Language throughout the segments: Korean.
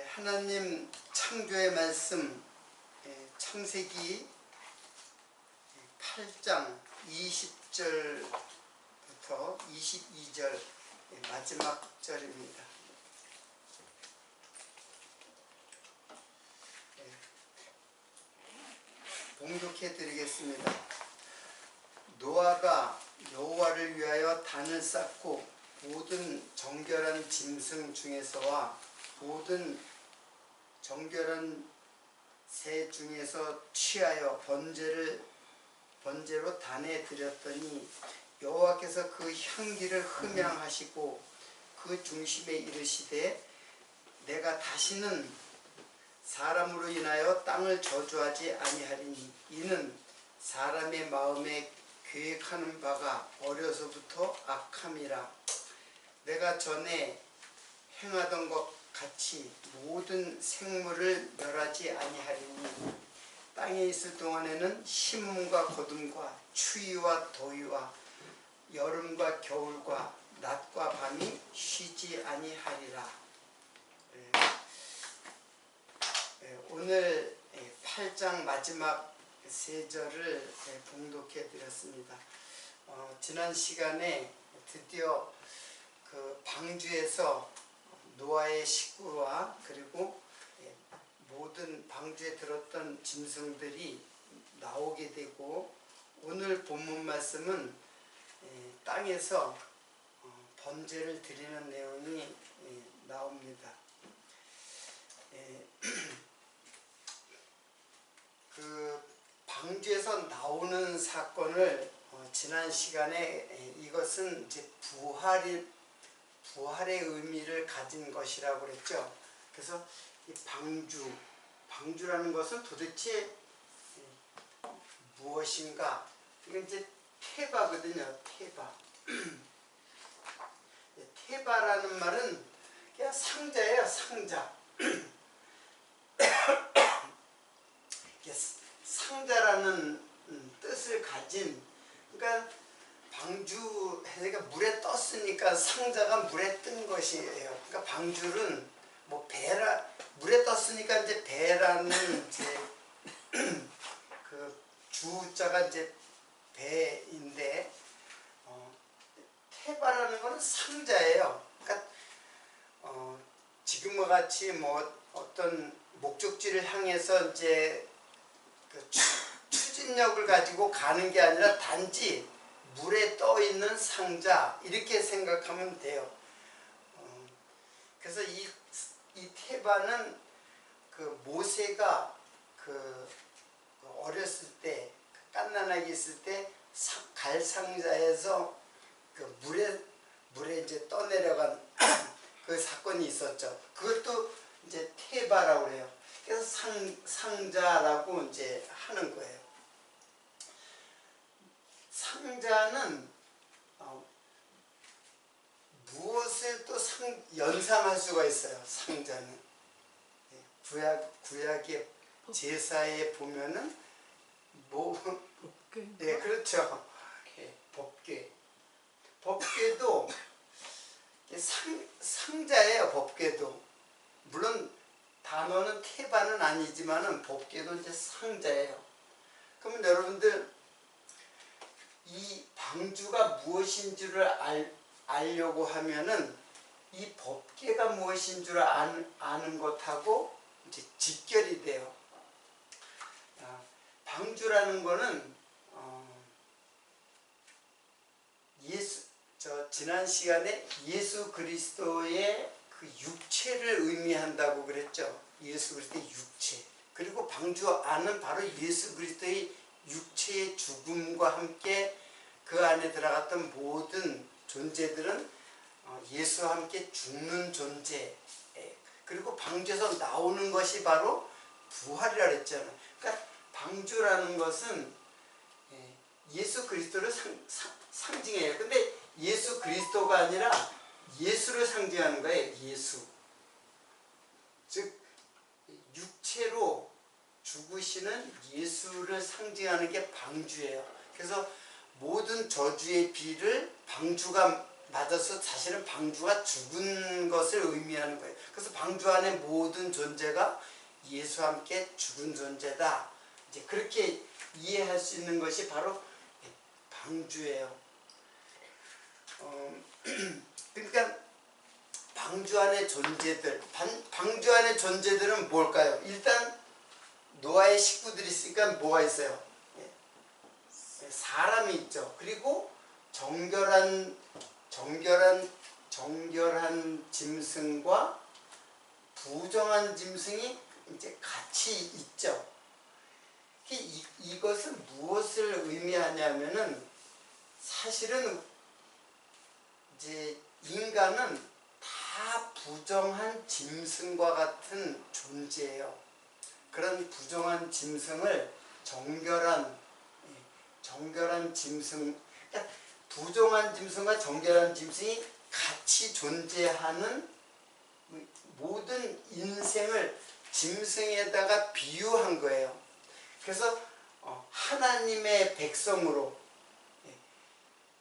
하나님 창조의 말씀 창세기 8장 20절부터 22절 마지막 절입니다. 봉독해 드리겠습니다. 노아가 여호와를 위하여 단을 쌓고 모든 정결한 짐승 중에서와 모든 정결한 새 중에서 취하여 번제로 단에 드렸더니 여호와께서 그 향기를 흠양하시고 그 중심에 이르시되 내가 다시는 사람으로 인하여 땅을 저주하지 아니하리니 이는 사람의 마음에 계획하는 바가 어려서부터 악함이라. 내가 전에 행하던 것 같이 모든 생물을 멸하지 아니하리니 땅에 있을 동안에는 심음과 거둠과 추위와 더위와 여름과 겨울과 낮과 밤이 쉬지 아니하리라. 오늘 8장 마지막 세 절을 봉독해 드렸습니다. 지난 시간에 드디어 그 방주에서 노아의 식구와 그리고 모든 방주에 들었던 짐승들이 나오게 되고, 오늘 본문 말씀은 땅에서 번제를 드리는 내용이 나옵니다. 그 방주에서 나오는 사건을 지난 시간에 이것은 이제 부활의 의미를 가진 것이라고 그랬죠. 그래서 이 방주라는 것은 도대체 무엇인가? 이건 이제 테바거든요. 테바. 테바라는 말은 그냥 상자예요. 상자. 상자라는 뜻을 가진, 그러니까 방주 해가 물에 떴으니까 상자가 물에 뜬 것이에요. 그러니까 방주는 뭐 물에 떴으니까 이제 배라는 이제 그 주자가 이제 배인데, 테바라는 거는 상자예요. 그러니까 지금과 같이 뭐 어떤 목적지를 향해서 이제 그 추진력을 가지고 가는 게 아니라 단지 물에 떠 있는 상자, 이렇게 생각하면 돼요. 그래서 이 테바는 그 모세가 그 어렸을 때, 갓난아기 있을 때 갈 상자에서 그 물에 이제 떠내려간 그 사건이 있었죠. 그것도 이제 테바라고 해요. 그래서 상자라고 이제 하는 거예요. 상자는 무엇을 또 연상할 수가 있어요. 상자는 구약의 제사에 보면은 법궤. 네, 그렇죠. 법궤도 상자예요. 법궤도 물론 단어는 테바는 아니지만은 법궤도 이제 상자예요. 그러면 여러분들 이 방주가 무엇인지를 알려고 하면은 이 법궤가 무엇인 줄 아는 것하고 이제 직결이 돼요. 방주라는 거는 지난 시간에 예수 그리스도의 그 육체를 의미한다고 그랬죠. 예수 그리스도의 육체. 그리고 방주 안은 바로 예수 그리스도의 육체의 죽음과 함께 그 안에 들어갔던 모든 존재들은 예수와 함께 죽는 존재. 그리고 방주에서 나오는 것이 바로 부활이라 그랬잖아요. 그러니까 방주라는 것은 예수 그리스도를 상징해요. 근데 예수 그리스도가 아니라 예수를 상징하는 거예요. 예수. 즉 육체로 죽으시는 예수를 상징하는 게 방주예요. 그래서 모든 저주의 비를 방주가 맞아서 사실은 방주가 죽은 것을 의미하는 거예요. 그래서 방주 안에 모든 존재가 예수와 함께 죽은 존재다. 이제 그렇게 이해할 수 있는 것이 바로 방주예요. 그러니까 방주 안의 존재들, 방주 안의 존재들은 뭘까요? 일단 노아의 식구들이 있으니까 뭐가 있어요? 사람이 있죠. 그리고 정결한 짐승과 부정한 짐승이 이제 같이 있죠. 이것은 무엇을 의미하냐면은 사실은 이제 인간은 다 부정한 짐승과 같은 존재예요. 그런 부정한 짐승을 정결한 짐승, 그러니까 부정한 짐승과 정결한 짐승이 같이 존재하는 모든 인생을 짐승에다가 비유한 거예요. 그래서 하나님의 백성으로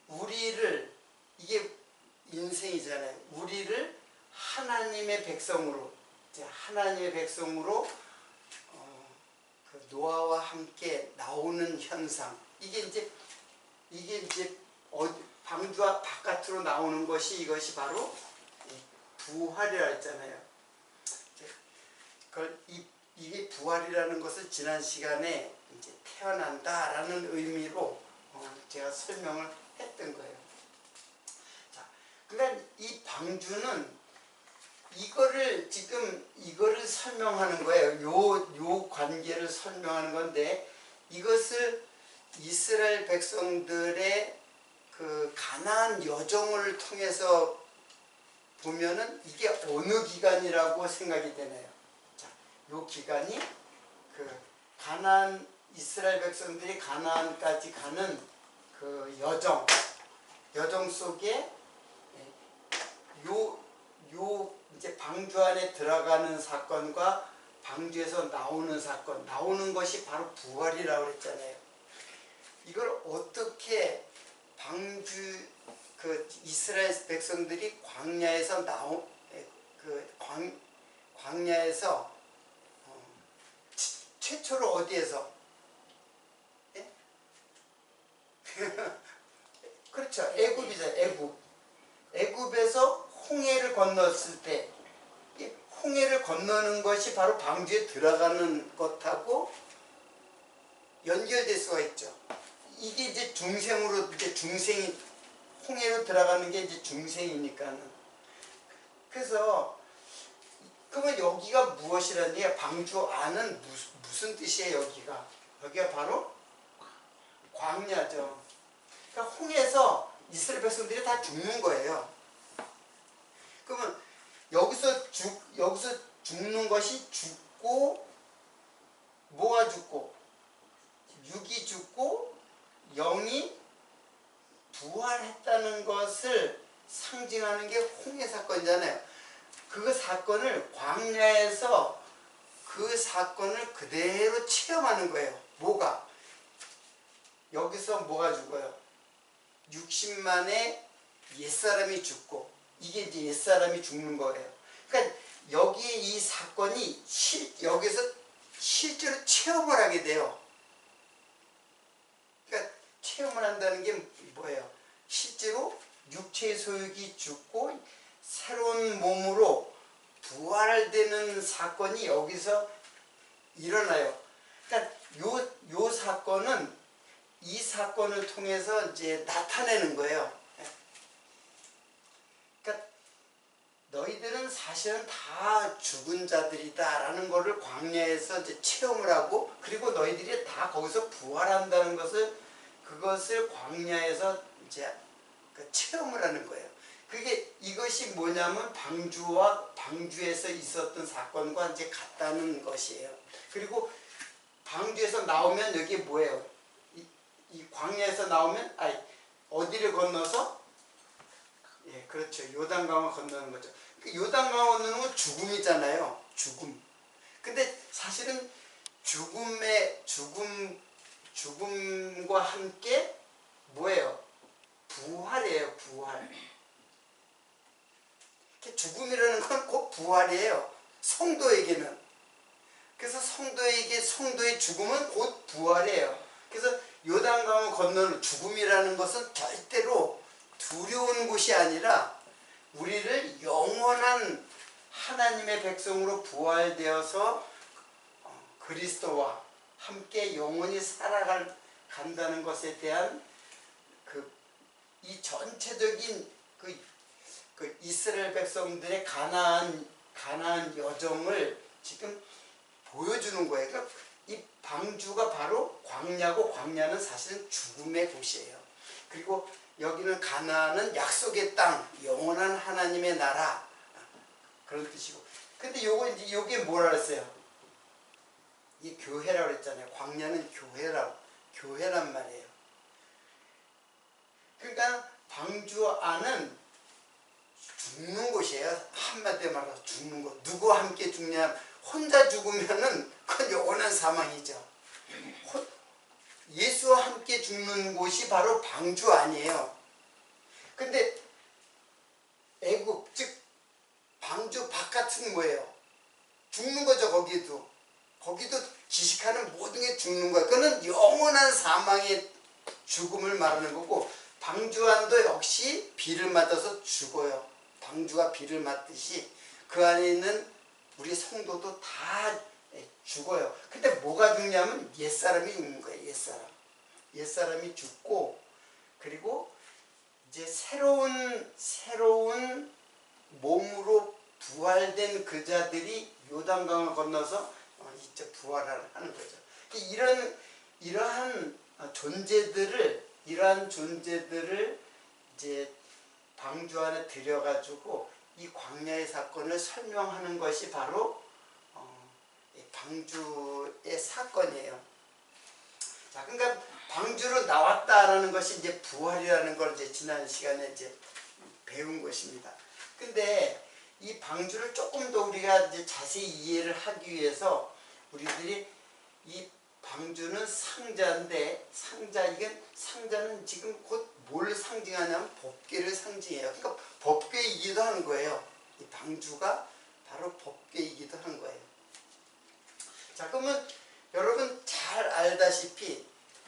우리를, 이게 인생이잖아요. 우리를 하나님의 백성으로 그 노아와 함께 나오는 현상, 이게 이제 방주 바깥으로 나오는 것이, 이것이 바로 부활이라 했잖아요. 이게 부활이라는 것을 지난 시간에 이제 태어난다라는 의미로 제가 설명을 했던 거예요. 자, 그러니까 이 방주는 이거를 설명하는 거예요. 요 관계를 설명하는 건데, 이것을 이스라엘 백성들의 그 가나안 여정을 통해서 보면은 이게 어느 기간이라고 생각이 되나요? 자, 요 기간이 그 이스라엘 백성들이 가나안까지 가는 그 여정 속에 이제 방주 안에 들어가는 사건과 방주에서 나오는 것이 바로 부활이라고 그랬잖아요. 이걸 어떻게 이스라엘 백성들이 광야에서 최초로 어디에서? 예? 그렇죠. 애굽이죠. 애굽에서 홍해를 건넜을 때, 홍해를 건너는 것이 바로 방주에 들어가는 것하고 연결될 수가 있죠. 이게 이제 중생이 홍해로 들어가는 게 이제 중생이니까는. 그래서 그러면 여기가 무엇이라는 얘기야? 방주 안은 무슨 뜻이에요? 여기가 바로 광야죠. 그러니까 홍해에서 이스라엘 백성들이 다 죽는 거예요. 그러면 여기서 죽는 것이 죽고, 뭐가 죽고? 육이 죽고 영이 부활했다는 것을 상징하는 게 홍해 사건이잖아요. 그 사건을 광야에서 그 사건을 그대로 체험하는 거예요. 여기서 뭐가 죽어요? 60만의 옛사람이 죽고, 이게 이제 옛사람이 죽는 거예요. 그러니까 여기에 이 사건이 여기서 실제로 체험을 하게 돼요. 그러니까 체험을 한다는 게 뭐예요? 실제로 육체의 소욕이 죽고 새로운 몸으로 부활되는 사건이 여기서 일어나요. 그러니까 요 사건은 이 사건을 통해서 이제 나타내는 거예요. 그러니까 너희들은 사실은 다 죽은 자들이다라는 것을 광야에서 이제 체험을 하고, 그리고 너희들이 다 거기서 부활한다는 그것을 광야에서 이제 체험을 하는 거예요. 이것이 뭐냐면 방주에서 있었던 사건과 이제 같다는 것이에요. 그리고 방주에서 나오면 여기 뭐예요? 이 광야에서 나오면 어디를 건너서? 예, 그렇죠. 요단강을 건너는 거죠. 요단강을 건너는 건 죽음이잖아요. 죽음. 근데 사실은 죽음과 함께 뭐예요? 부활이에요. 부활. 부활이에요. 성도에게는. 그래서 성도의 죽음은 곧 부활이에요. 그래서 요단강을 건너는 죽음이라는 것은 절대로 두려운 곳이 아니라 우리를 영원한 하나님의 백성으로 부활되어서 그리스도와 함께 영원히 살아간다는 것에 대한 이 전체적인 그 이스라엘 백성들의 가나안 여정을 지금 보여주는 거예요. 그러니까 이 방주가 바로 광야고, 광야는 사실은 죽음의 곳이에요. 그리고 여기는 가나안은 약속의 땅, 영원한 하나님의 나라, 그런 뜻이고. 근데 요게 뭐라 그랬어요? 이 교회라고 그랬잖아요. 광야는 교회란 말이에요. 그러니까 방주 안은 죽는 곳이에요. 한마디로 말해서 죽는 곳. 누구와 함께 죽냐? 혼자 죽으면은 그건 영원한 사망이죠. 예수와 함께 죽는 곳이 바로 방주 아니에요. 근데 애굽, 즉 방주 바깥은 뭐예요? 죽는 거죠. 거기도 지식하는 모든 게 죽는 거예요. 그거는 영원한 사망의 죽음을 말하는 거고, 방주 안도 역시 비를 맞아서 죽어요. 방주가 비를 맞듯이 그 안에 있는 우리 성도도 다 죽어요. 근데 뭐가 죽냐면 옛사람이 죽는 거예요. 옛사람이 죽고, 그리고 이제 새로운 몸으로 부활된 그자들이 요단강을 건너서 이제 부활을 하는 거죠. 이러한 존재들을 이제 방주 안에 들여가지고 이 광야의 사건을 설명하는 것이 바로 방주의 사건이에요. 자, 그러니까 방주로 나왔다라는 것이 이제 부활이라는 걸 이제 지난 시간에 이제 배운 것입니다. 근데 이 방주를 조금 더 우리가 이제 자세히 이해를 하기 위해서 우리들이 이 방주는 상자인데, 상자는 지금 곧 뭘 상징하냐면 법궤를 상징해요. 그러니까 법궤이기도 하는 거예요. 이 방주가 바로 법궤이기도 한 거예요. 자, 그러면 여러분 잘 알다시피,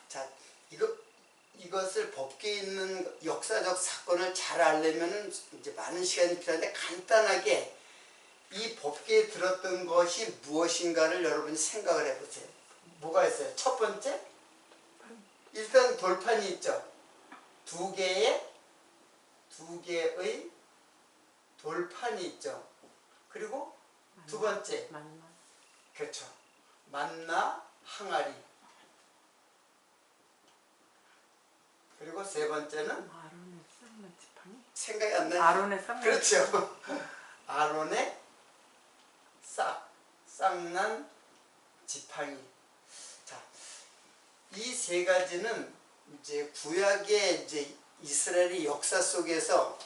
자, 이것을 법궤에 있는 역사적 사건을 잘 알려면 이제 많은 시간이 필요한데, 간단하게 이 법궤에 들었던 것이 무엇인가를 여러분이 생각을 해보세요. 뭐가 있어요? 첫 번째, 일단 돌판이 있죠. 두 개의 돌판이 있죠. 그리고 두 번째, 그렇죠. 만나, 항아리. 그리고 세 번째는 아론의 쌍난 지팡이? 생각이 안 나요. 아론의 쌍난. 그렇죠. 아론의 쌍난 지팡이. 자, 이 세 가지는 이제 구약의 이제 이스라엘의 역사 속에서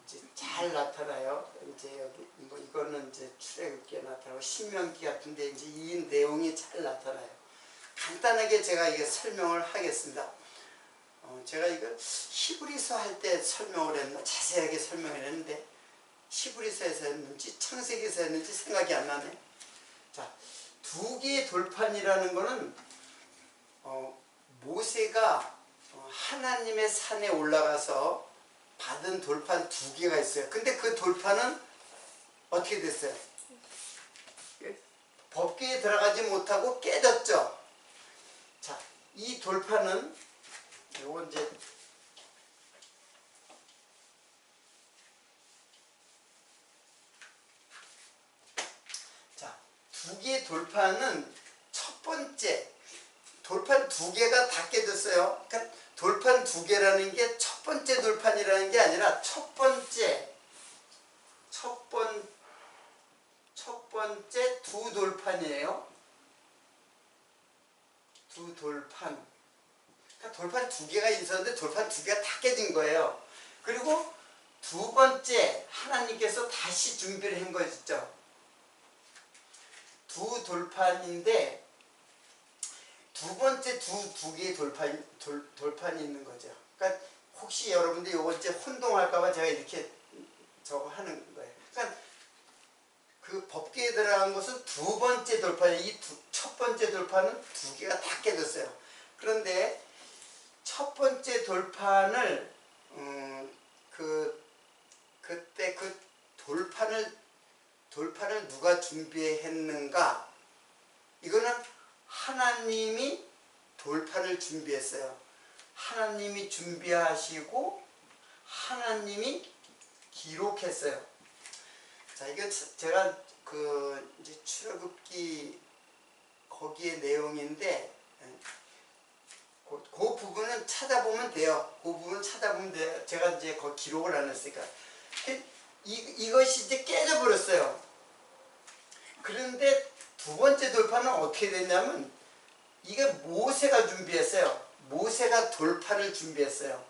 이제 잘 나타나요. 이제 여기 이거는 이제 출애굽기에 나타나고 신명기 같은데 이제 이 내용이 잘 나타나요. 간단하게 제가 이게 설명을 하겠습니다. 제가 이걸 히브리서 할 때 설명을 했나, 자세하게 설명을 했는데 히브리서에서 했는지 창세기에서 했는지 생각이 안 나네. 자, 두 개의 돌판이라는 거는 모세가 하나님의 산에 올라가서 받은 돌판 두 개가 있어요. 근데 그 돌판은 어떻게 됐어요? 법궤에 들어가지 못하고 깨졌죠. 자, 이 돌판은 요거 이제 자, 두 개의 돌판은 첫 번째 돌판 두 개가 다 깨졌어요. 그러니까 돌판 두 개라는 게 첫 번째 돌판이라는 게 아니라 첫 번째 두 돌판이에요. 두 돌판. 그러니까 돌판 두 개가 있었는데 돌판 두 개가 다 깨진 거예요. 그리고 두 번째 하나님께서 다시 준비를 한 거였죠. 두 돌판인데 두 번째 두 개의 돌판이 있는 거죠. 그러니까 혹시 여러분들이 요거 이제 혼동할까봐 제가 이렇게 저거 하는 거예요. 그러니까 들어간 것은 두 번째 돌파예요. 첫 번째 돌파는 두 개가 다 깨졌어요. 그런데 첫 번째 돌판을 그때 그 돌판을 누가 준비했는가? 이거는 하나님이 돌판을 준비했어요. 하나님이 준비하시고 하나님이 기록했어요. 자, 이거 제가 이제 출애굽기 거기에 내용인데 그 부분은 찾아보면 돼요. 그 부분 찾아보면 돼요. 제가 이제 거기 기록을 안 했으니까. 이것이 이제 깨져버렸어요. 그런데 두 번째 돌파는 어떻게 됐냐면 이게 모세가 준비했어요. 모세가 돌파를 준비했어요.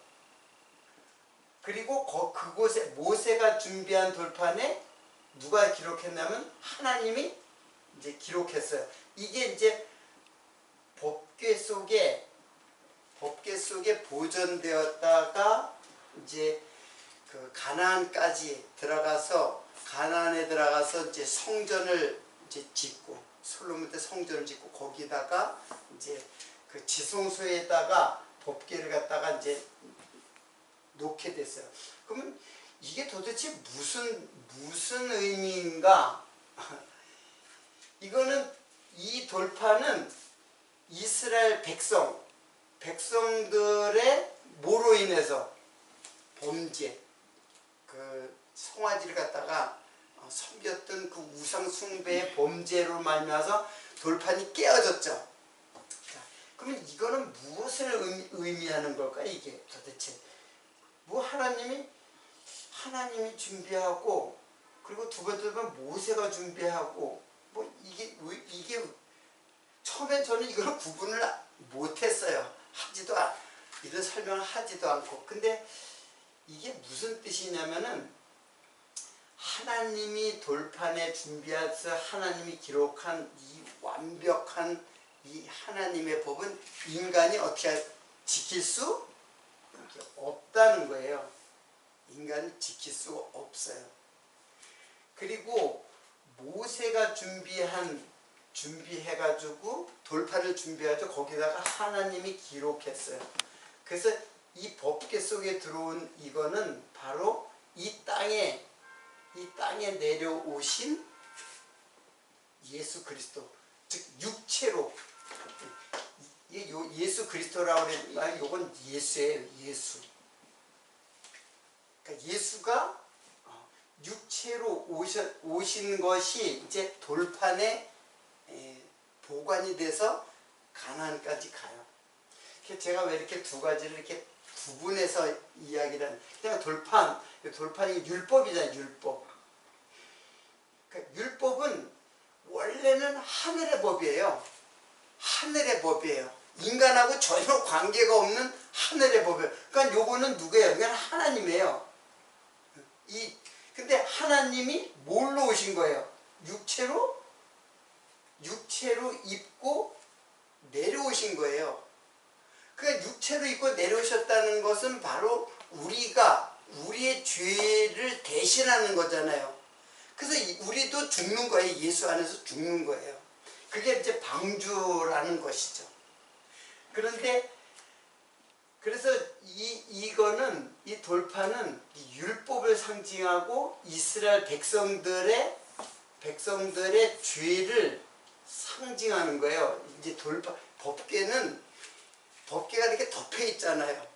그리고 그곳에 모세가 준비한 돌판에 누가 기록했냐면 하나님이 이제 기록했어요. 이게 이제 법궤 속에 보존되었다가 이제 그 가나안까지 들어가서 가나안에 들어가서 이제 성전을 이제 짓고 솔로몬 때 성전을 짓고 거기다가 이제 그 지성소에다가 법궤를 갖다가 이제 놓게 됐어요. 그러면 이게 도대체 무슨 의미인가? 이거는 이 돌파는 이스라엘 백성들의 뭐로 인해서 범죄, 그 송아지를 갖다가 섬겼던 그 우상 숭배의 범죄로 말미암아서 돌판이 깨어졌죠. 자, 그러면 이거는 무엇을 의미하는 걸까? 이게 도대체 뭐 하나님이 준비하고 그리고 두 번째는 모세가 준비하고 뭐 이게 처음에 저는 이걸 구분을 못했어요. 이런 설명을 하지도 않고. 근데 이게 무슨 뜻이냐면은 하나님이 돌판에 준비해서 하나님이 기록한 이 완벽한 이 하나님의 법은 인간이 어떻게 지킬 수 없다는 거예요. 인간이 지킬 수가 없어요. 그리고 모세가 준비해가지고 돌판을 준비해가지고 거기다가 하나님이 기록했어요. 그래서 이 법궤 속에 들어온 이거는 바로 이 땅에 내려오신 예수 그리스도, 즉 육체로 예수 그리스도라고 그랬지만 이건 예수예요. 예수. 그러니까 예수가 육체로 오신 것이 이제 돌판에 보관이 돼서 가나안까지 가요. 제가 왜 이렇게 두 가지를 이렇게 구분해서 이야기를 하는, 그냥 돌판이 율법이잖아요. 율법. 그러니까 율법은 원래는 하늘의 법이에요. 하늘의 법이에요. 인간하고 전혀 관계가 없는 하늘의 법이에요. 그러니까 요거는 누구예요? 그냥 하나님이에요. 근데 하나님이 뭘로 오신 거예요? 육체로 입고 내려오신 거예요. 그러니까 육체로 입고 내려오셨다는 것은 바로 우리의 죄를 대신하는 거잖아요. 그래서 우리도 죽는 거예요. 예수 안에서 죽는 거예요. 그게 이제 방주라는 것이죠. 그래서 이 돌판은 이 율법을 상징하고 이스라엘 백성들의 죄를 상징하는 거예요. 이제 법궤가 이렇게 덮여 있잖아요.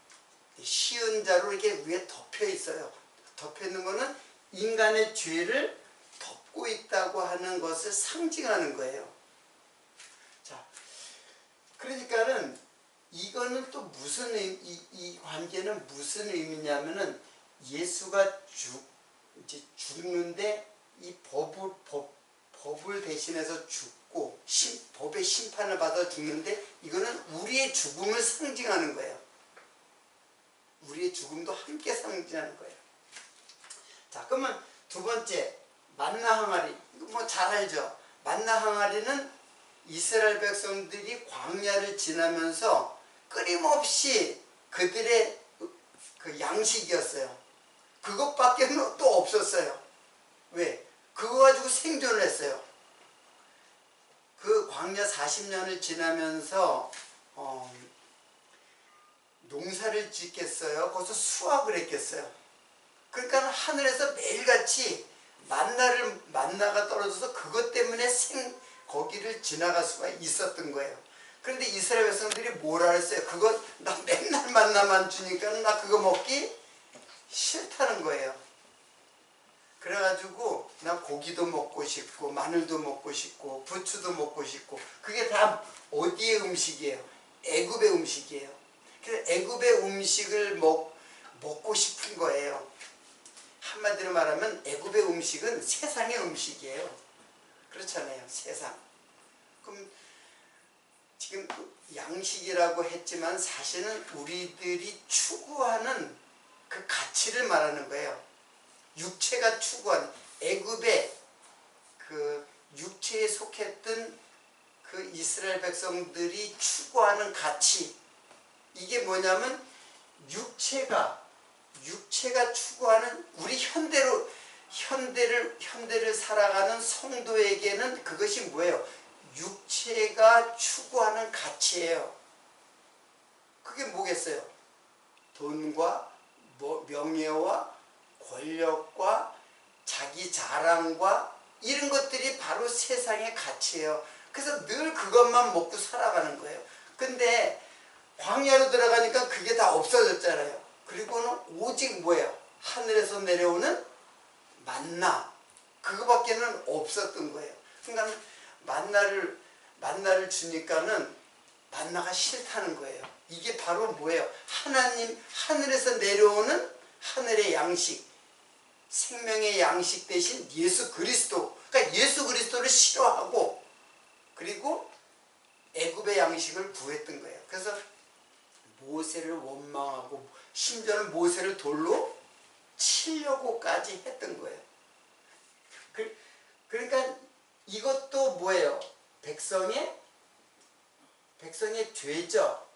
시은 자로 이렇게 위에 덮여 있어요. 덮여 있는 거는 인간의 죄를 덮고 있다고 하는 것을 상징하는 거예요. 자, 그러니까는 이거는 또 이 관계는 무슨 의미냐면은 예수가 이제 죽는데 이 법을 대신해서 죽고 법의 심판을 받아 죽는데 이거는 우리의 죽음을 상징하는 거예요. 우리의 죽음도 함께 상징하는 거예요. 자, 그러면 두 번째 만나 항아리, 이거 뭐 잘 알죠? 만나 항아리는 이스라엘 백성들이 광야를 지나면서 끊임없이 그들의 그 양식이었어요. 그것밖에 또 없었어요. 왜? 그거 가지고 생존을 했어요. 40년을 지나면서 농사를 짓겠어요? 거기서 수확을 했겠어요? 그러니까 하늘에서 매일같이 만나가 떨어져서 그것 때문에 거기를 지나갈 수가 있었던 거예요. 그런데 이스라엘 백성들이 뭐라 했어요? 그거 나 맨날 만나만 주니까 나 그거 먹기 싫다는 거예요. 그래가지고 나 고기도 먹고 싶고 마늘도 먹고 싶고 부추도 먹고 싶고 그게 다 어디의 음식이에요? 애굽의 음식이에요. 그래서 애굽의 음식을 먹고 싶은 거예요. 한마디로 말하면 애굽의 음식은 세상의 음식이에요. 그렇잖아요. 세상. 그럼 지금 양식이라고 했지만 사실은 우리들이 추구하는 그 가치를 말하는 거예요. 육체가 추구하는 애굽의 그 육체에 속했던 그 이스라엘 백성들이 추구하는 가치, 이게 뭐냐면 육체가 추구하는 우리 현대를 살아가는 성도에게는 그것이 뭐예요? 육체가 추구하는 가치예요. 그게 뭐겠어요? 돈과 명예와 권력과 자기 자랑과 이런 것들이 바로 세상의 가치예요. 그래서 늘 그것만 먹고 살아가는 거예요. 근데 광야로 들어가니까 그게 다 없어졌잖아요. 그리고는 오직 뭐예요? 하늘에서 내려오는 만나, 그거밖에는 없었던 거예요. 그러니까 만나를 주니까는 만나가 싫다는 거예요. 이게 바로 뭐예요? 하늘에서 내려오는 하늘의 양식, 생명의 양식 대신 예수 그리스도, 그러니까 예수 그리스도를 싫어하고 그리고 애굽의 양식을 구했던 거예요. 그래서 모세를 원망하고 심지어는 모세를 돌로 치려고까지 했던 거예요. 그러니까 이것도 뭐예요? 백성의 죄죠.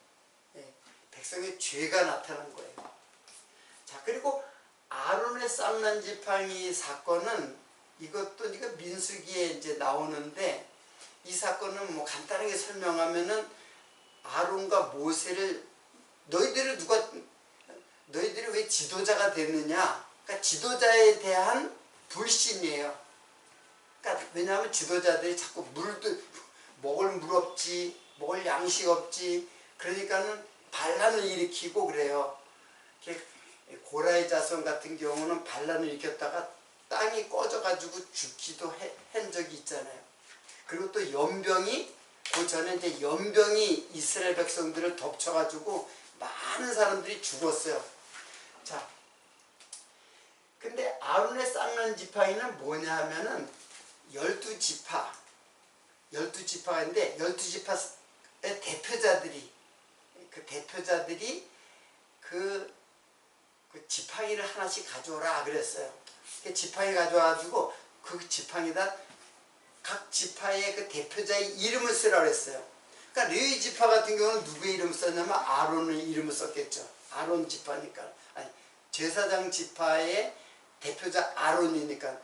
백성의 죄가 나타난 거예요. 자, 그리고 아론의 쌍난 지팡이 사건은 이것도 민수기에 이제 나오는데, 이 사건은 뭐 간단하게 설명하면은 아론과 모세를 너희들이 왜 지도자가 됐느냐? 그러니까 지도자에 대한 불신이에요. 그러니까 왜냐하면 지도자들이 자꾸 먹을 물 없지, 먹을 양식 없지, 그러니까는 반란을 일으키고 그래요. 고라의 자손 같은 경우는 반란을 일으켰다가 땅이 꺼져가지고 죽기도 한 적이 있잖아요. 그리고 또 그 전에 이제 연병이 이스라엘 백성들을 덮쳐가지고 많은 사람들이 죽었어요. 자, 근데 아론의 쌍난 지팡이는 뭐냐 하면은 12지파가 있는데 12지파의 대표자들이 그 지팡이를 하나씩 가져오라 그랬어요. 지팡이 가져와가지고 그 지팡이다 각 지파의 그 대표자의 이름을 쓰라고 그랬어요. 그러니까 레위 지파 같은 경우는 누구의 이름을 썼냐면 아론의 이름을 썼겠죠. 아론 지파니까. 아니, 제사장 지파의 대표자 아론이니까.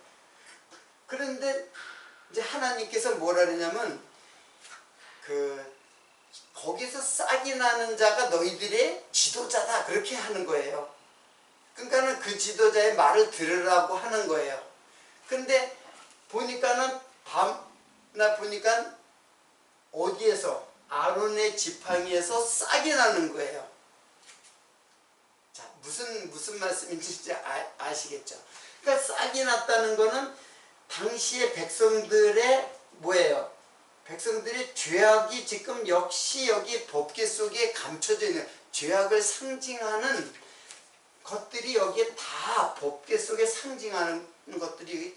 그런데 이제 하나님께서 뭐라 그러냐면 거기서 싹이 나는 자가 너희들의 지도자다, 그렇게 하는 거예요. 그러니까는 그 지도자의 말을 들으라고 하는 거예요. 근데 보니까 어디에서? 아론의 지팡이에서 싹이 나는 거예요. 자, 무슨 말씀인지 이제 아시겠죠? 그러니까 싹이 났다는 거는 당시의 백성들의 뭐예요? 백성들의 죄악이 지금 역시 여기 법궤 속에 감춰져 있는, 죄악을 상징하는 것들이 여기에 다 법궤 속에 상징하는 것들이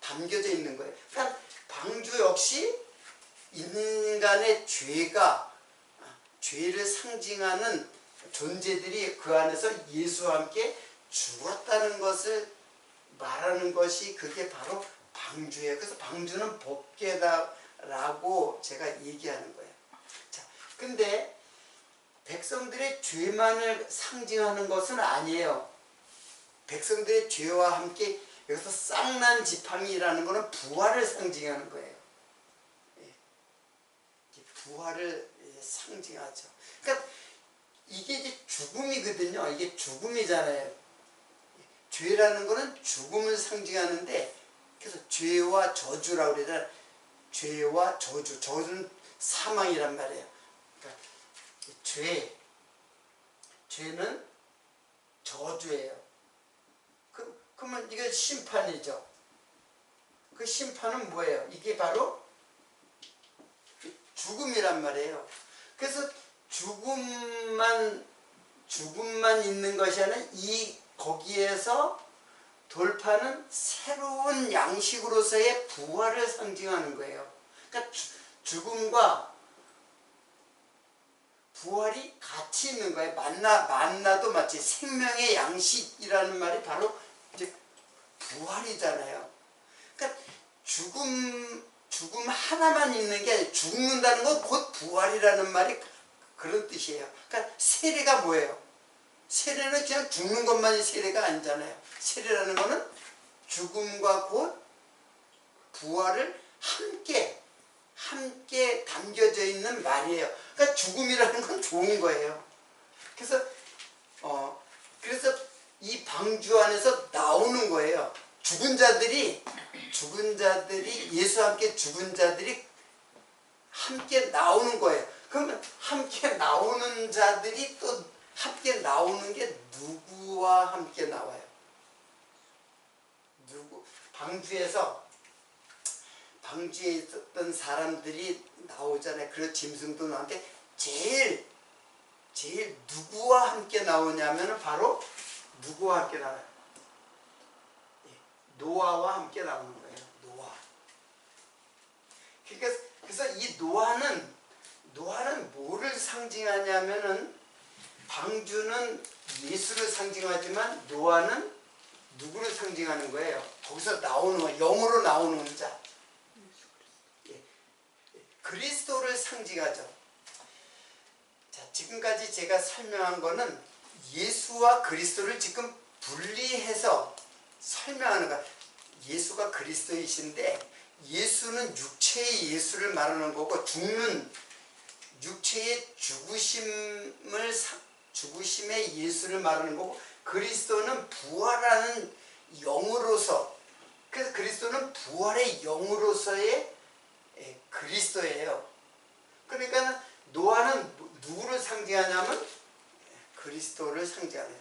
담겨져 있는 거예요. 그러니까 방주 역시 인간의 죄를 상징하는 존재들이 그 안에서 예수와 함께 죽었다는 것을 말하는 것이 그게 바로 방주예요. 그래서 방주는 법궤다라고 제가 얘기하는 거예요. 자, 근데 백성들의 죄만을 상징하는 것은 아니에요. 백성들의 죄와 함께 여기서 쌍난 지팡이라는 것은 부활을 상징하는 거예요. 부활을 상징하죠. 그러니까 이게 이제 죽음이거든요. 이게 죽음이잖아요. 죄라는 거는 죽음을 상징하는데, 그래서 죄와 저주라고 그러잖아요. 죄와 저주. 저주는 사망이란 말이에요. 그러니까 죄는 저주예요. 그러면 이게 심판이죠. 그 심판은 뭐예요? 이게 바로 죽음이란 말이에요. 그래서 죽음만 있는 것이 아니라 거기에서 돌파는 새로운 양식으로서의 부활을 상징하는 거예요. 그러니까 죽음과 부활이 같이 있는 거예요. 만나도 마치 생명의 양식이라는 말이 바로 이제 부활이잖아요. 그러니까 죽음 하나만 있는 게 아니라 죽는다는 건 곧 부활이라는 말이 그런 뜻이에요. 그러니까 세례가 뭐예요? 세례는 그냥 죽는 것만이 세례가 아니잖아요. 세례라는 거는 죽음과 곧 부활을 함께 담겨져 있는 말이에요. 그러니까 죽음이라는 건 좋은 거예요. 그래서 이 방주 안에서 나오는 거예요. 죽은 자들이 예수와 함께 죽은 자들이 함께 나오는 거예요. 그러면 함께 나오는 자들이 또 함께 나오는 게 누구와 함께 나와요? 방주에 있었던 사람들이 나오잖아요. 그리고 짐승도 나오는데 제일 누구와 함께 나오냐면은 바로 누구와 함께 나와요? 노아와 함께 나오는 거예요. 노아. 그래서 이 노아는 뭐를 상징하냐면은 방주는 예수를 상징하지만 노아는 누구를 상징하는 거예요? 거기서 나오는 거, 영으로 나오는 자. 그리스도를 상징하죠. 자, 지금까지 제가 설명한 거는 예수와 그리스도를 지금 분리해서 설명하는 거야. 예수가 그리스도이신데 예수는 육체의 예수를 말하는 거고 죽는 육체의 죽으심의 예수를 말하는 거고 그리스도는 부활하는 영으로서 그래서 그리스도는 부활의 영으로서의 그리스도예요. 그러니까 노아는 누구를 상징하냐면 그리스도를 상징하네요.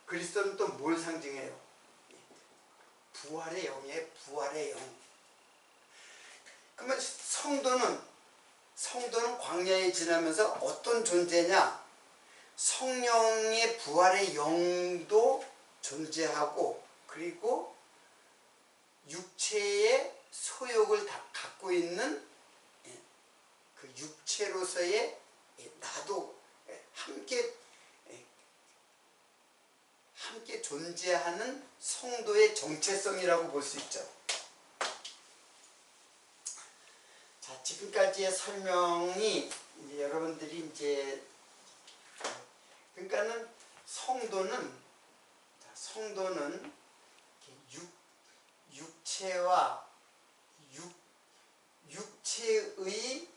그리스도는 또 뭘 상징해요? 부활의 영이에요. 부활의 영. 그러면 성도는 광야에 지나면서 어떤 존재냐? 성령의 부활의 영도 존재하고 그리고 육체의 소욕을 다 갖고 있는 그 육체로서의 나도 함께 존재하는 성도의 정체성이라고 볼 수 있죠. 자, 지금까지의 설명이 이제 여러분들이 이제 그러니까는 성도는 육체와 육체의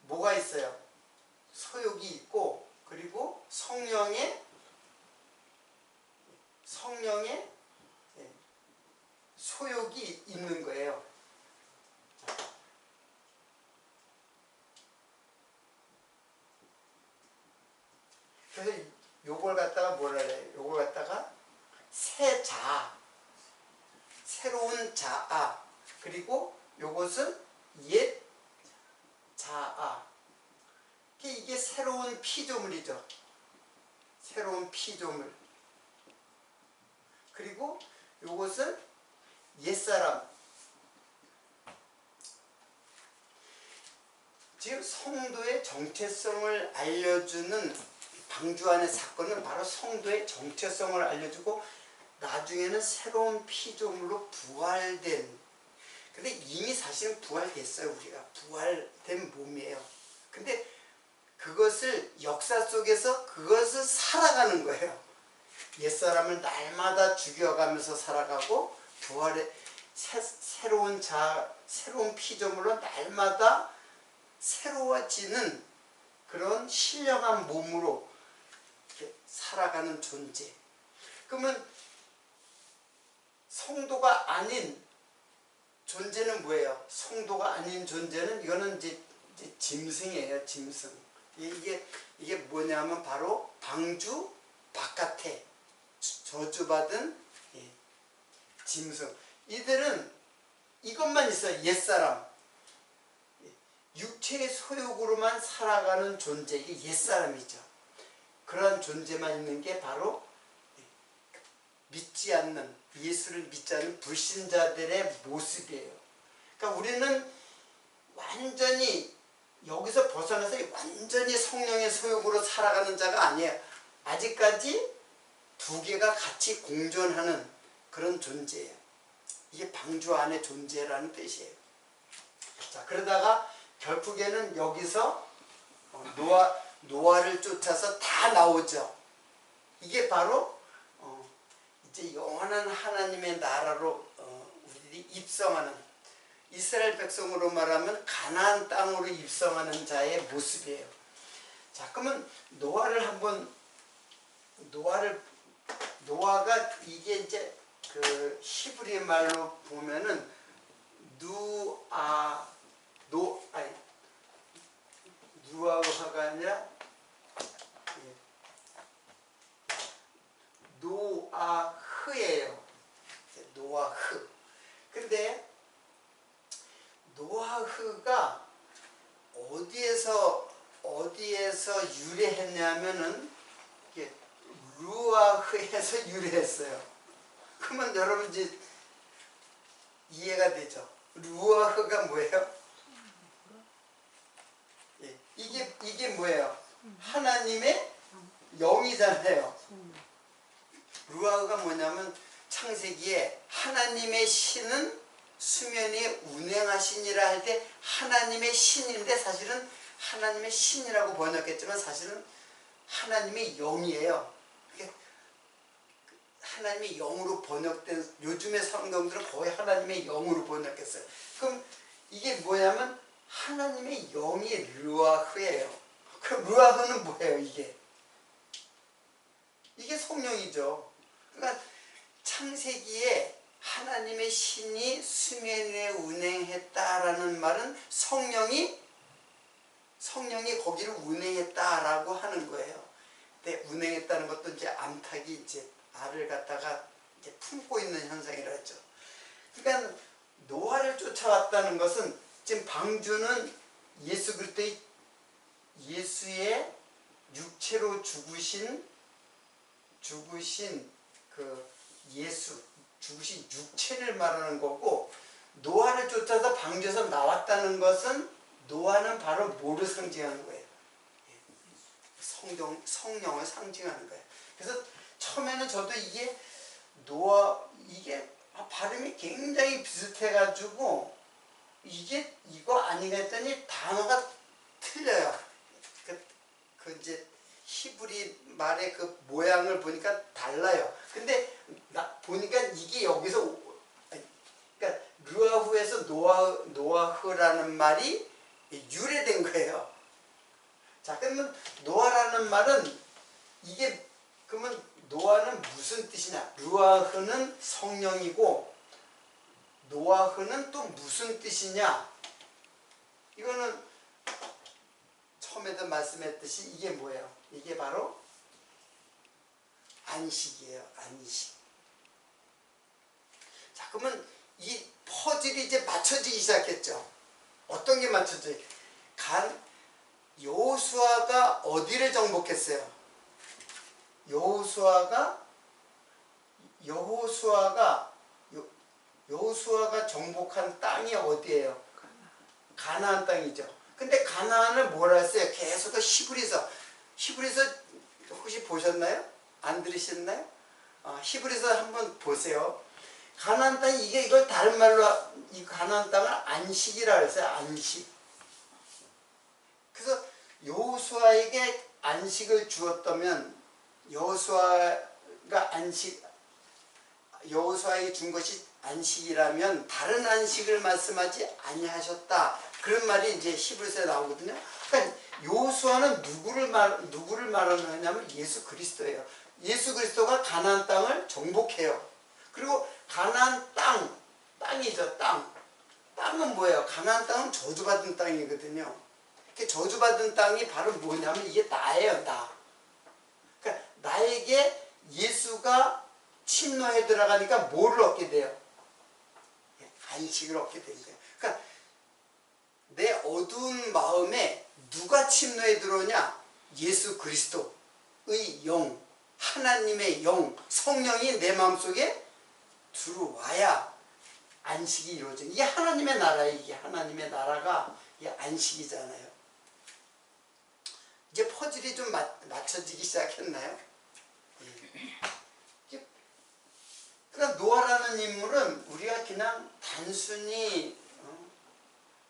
뭐가 있어요? 소욕이 있고 그리고 성령의 소욕이 있는 거예요. 그래서 요걸 갖다가 뭐라 해요? 요걸 갖다가 새 자아, 새로운 자아, 그리고 요것은 옛 자아. 이게 새로운 피조물이죠. 새로운 피조물. 그리고 요것은 옛사람. 지금 성도의 정체성을 알려주는 방주 안의 사건은 바로 성도의 정체성을 알려주고 나중에는 새로운 피조물로 부활된 근데 이미 사실은 부활됐어요. 우리가 부활된 몸이에요. 근데 그것을 역사 속에서 그것을 살아가는 거예요. 옛사람을 날마다 죽여가면서 살아가고 부활의 새로운 피조물로 날마다 새로워지는 그런 신령한 몸으로 이렇게 살아가는 존재. 그러면 성도가 아닌 존재는 뭐예요? 성도가 아닌 존재는 이거는 이제 짐승이에요. 짐승. 이게 뭐냐면 바로 방주 바깥에 저주받은 짐승. 이들은 이것만 있어요. 옛사람. 육체의 소욕으로만 살아가는 존재. 이게 옛사람이죠. 그러한 존재만 있는 게 바로 믿지 않는, 예수를 믿지 않는 불신자들의 모습이에요. 그러니까 우리는 완전히 여기서 벗어나서 완전히 성령의 소욕으로 살아가는 자가 아니에요. 아직까지 두 개가 같이 공존하는 그런 존재예요. 이게 방주 안의 존재라는 뜻이에요. 자, 그러다가 결국에는 여기서 노아를 쫓아서 다 나오죠. 이게 바로 이제 영원한 하나님의 나라로 우리들이 입성하는, 이스라엘 백성으로 말하면 가나안 땅으로 입성하는 자의 모습이에요. 자, 그러면 노아가 이게 이제 그 히브리 말로 보면은 누아가 아니라 노아흐예요. 노아흐. 근데 노아흐가 어디에서 유래했냐면은 루아흐에서 유래했어요. 그러면 여러분 이제 이해가 되죠? 루아흐가 뭐예요? 이게 뭐예요? 하나님의 영이잖아요. 루아흐가 뭐냐면 창세기에 하나님의 신은 수면에 운행하시니라 할 때 하나님의 신인데 사실은 하나님의 신이라고 번역했지만 사실은 하나님의 영이에요. 하나님의 영으로 번역된, 요즘의 성경들은 거의 하나님의 영으로 번역했어요. 그럼 이게 뭐냐면 하나님의 영이 루아흐예요. 그럼 루아흐는 뭐예요? 이게 성령이죠. 그러니까 창세기에 하나님의 신이 수면 위에 운행했다라는 말은 성령이 거기를 운행했다라고 하는 거예요. 근데 운행했다는 것도 이제 암탉이 이제 알을 갖다가 이제 품고 있는 현상이라 했죠. 그러니까 노아를 쫓아왔다는 것은 지금 방주는 예수 그리스도의 예수의 육체로 죽으신 그 죽으신 육체를 말하는 거고, 노아를 쫓아서 방주에서 나왔다는 것은 노아는 바로 뭐를 상징하는 거예요? 성령을 상징하는 거예요. 그래서 처음에는 저도 이게 발음이 굉장히 비슷해가지고 이거 아닌가 했더니 단어가 틀려요. 그 이제 히브리 말의 그 모양을 보니까 달라요. 근데 보니까 이게 여기서 그러니까 루아후에서 노아흐라는 말이 유래된 거예요. 자, 그러면 노아라는 말은 그러면 노아는 무슨 뜻이냐? 루아흐는 성령이고 노아흐는 또 무슨 뜻이냐? 이거는 처음에도 말씀했듯이 이게 뭐예요? 이게 바로 안식이에요. 안식. 자, 그러면 이 퍼즐이 이제 맞춰지기 시작했죠. 어떤 게 맞춰져요? 여호수아가 어디를 정복했어요? 여호수아가 정복한 땅이 어디예요? 가나안 땅이죠. 근데 가나안을 뭐라 했어요? 계속 히브리서 혹시 보셨나요? 안 들으셨나요? 히브리서 한번 보세요. 가나안 땅이 이걸 다른 말로 이 가나안 땅을 안식이라 그랬어요. 안식. 그래서 여호수아에게 안식을 주었다면 여호수아에게 준 것이 안식이라면 다른 안식을 말씀하지 아니하셨다. 그런 말이 이제 히브리서에 나오거든요. 그러니까 요수아는 누구를 말하느냐면 예수 그리스도예요. 예수 그리스도가 가나안 땅을 정복해요. 그리고 가나안 땅이죠. 땅은 뭐예요? 가나안 땅은 저주받은 땅이거든요. 그 저주받은 땅이 바로 뭐냐면 이게 나예요. 나. 그러니까 나에게 예수가 침노해 들어가니까 뭐를 얻게 돼요? 안식을 얻게 된 거예요. 그러니까 내 어두운 마음에 누가 침노해 들어오냐? 예수 그리스도의 영, 하나님의 영, 성령이 내 마음속에 들어와야 안식이 이루어져. 이게 하나님의 나라예요. 이게 하나님의 나라가 이게 안식이잖아요. 이제 퍼즐이 좀 맞춰지기 시작했나요? 그러니까 노아라는 인물은 우리가 그냥 단순히